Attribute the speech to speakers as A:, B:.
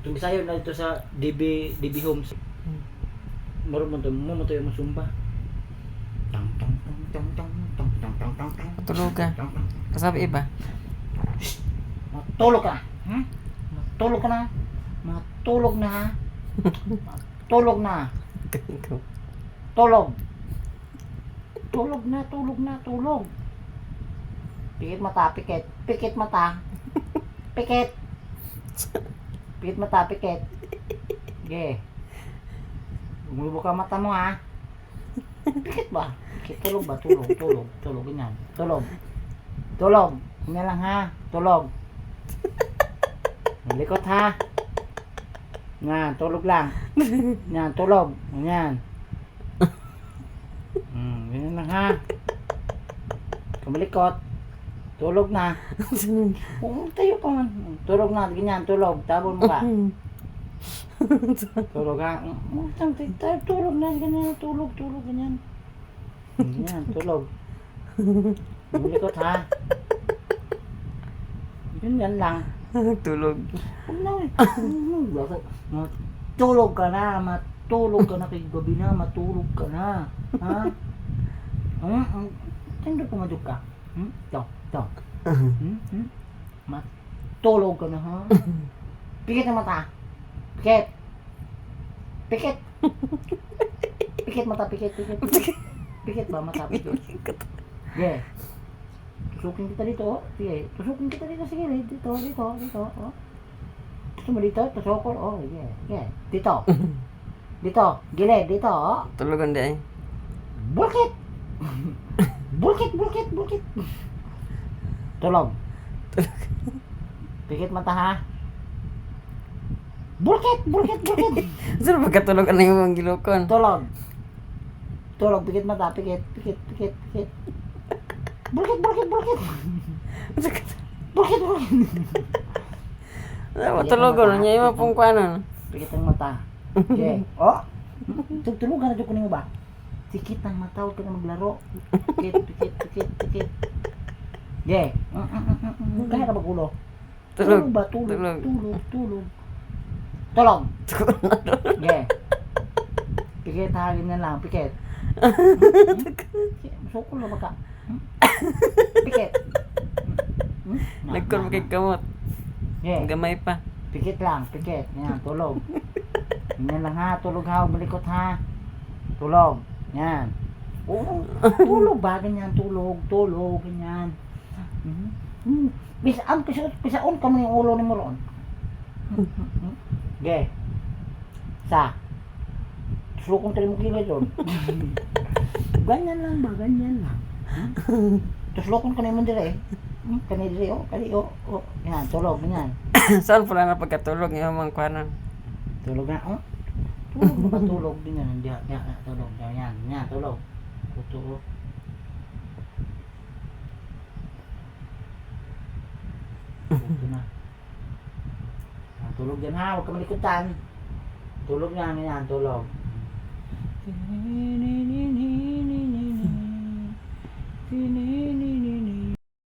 A: Itong Bisaya na dito sa DB Homes. Maro mo to yung sumba. Tang tang tang tang tang tang tang tang tang tang.
B: Matulog ka. Kasabi iba.
A: Matulog ka. Matulog ka na. Matulog na ha. Matulog na. Tulog. Tulog na, tulog na, tulog. Pikit mata, pikit. Pikit mata. Pikit. Pikit mata, pikit. Okay. Bumubo ka mata mo ha. Pikit ba? Pikit, tulog ba? Tulog, tulog, tulog. Ganyan. Tulog. Tulog. Ganyan lang ha. Tulog. Malikot ha. Yan, tulog lang. Yan, tulog. Ganyan. Ganyan lang ha. Kamalikot. Tulog na. Tayo pa man. Tulog na, ganyan, tulog. Tabon mo ka. Tulog ha. Tulog na, ganyan, tulog, tulog, ganyan. Ganyan, tulog. Kamalikot ha. Ganyan lang.
B: Tulog.
A: Tulog ka na, matulog ka na kay gabi na, matulog ka na. Ha? Saan pumadog ka? Ito. Matulog ka na ha? Pikit ang mata. Pikit. Pikit. Pikit mata, pikit. Pikit ba mata, pikit? Yeah. Tusukin kita dito. Sige, tusukin kita dito. Sige, dito. Oh. Gusto mo dito? Tusukol. Oh, yeah. Dito. Dito. Gilid, dito. Oh.
B: Tulogan di ay.
A: Bulkit. Tulog. Pikit mata ha. Bulkit.
B: Saan pagkatulog na yung mga gilokon?
A: Tulog. Pikit mata, pikit. Bulkit.
B: Matulogon niya yung pong kwanon.
A: Pikit ang mata. Okay. Oh. Tulugan na dyan ko ninyo ba? Sikit ang mata, huwag ka na maglaro. Pikit. Yeah. Kaya ka magulo.
B: Tulog.
A: Ba? Tulog. Tulog. Yeah. Pikit, halin na lang. Pikit. Sukol na ba ka? Pikit.
B: Nagkon magkagamot.
A: Yeah.
B: Gamay pa.
A: Pikit lang. Yan, tulog. Yan lang ha. Tulog ha. Malikot ha. Tulog. Yan. Oo. Tulog ba? Ganyan. Tulog. Ganyan. Pisaon ka mo yung ulo ni mo roon. Okay. Sulukong tayo mo kilay doon. Ganyan lang ba? Sulukong ka na yung dire. Kani dire, oh. Yan, tulog, ganyan.
B: Saan pala na pagkatulog yung mga kwanon?
A: Tulog na, oh. Tulog ba? Tulog din yan. Tulog. Yan, tulog. Tulog. Tulog na. Tulog yan ha, huwag ka malikutan. Tulog yan, tulog.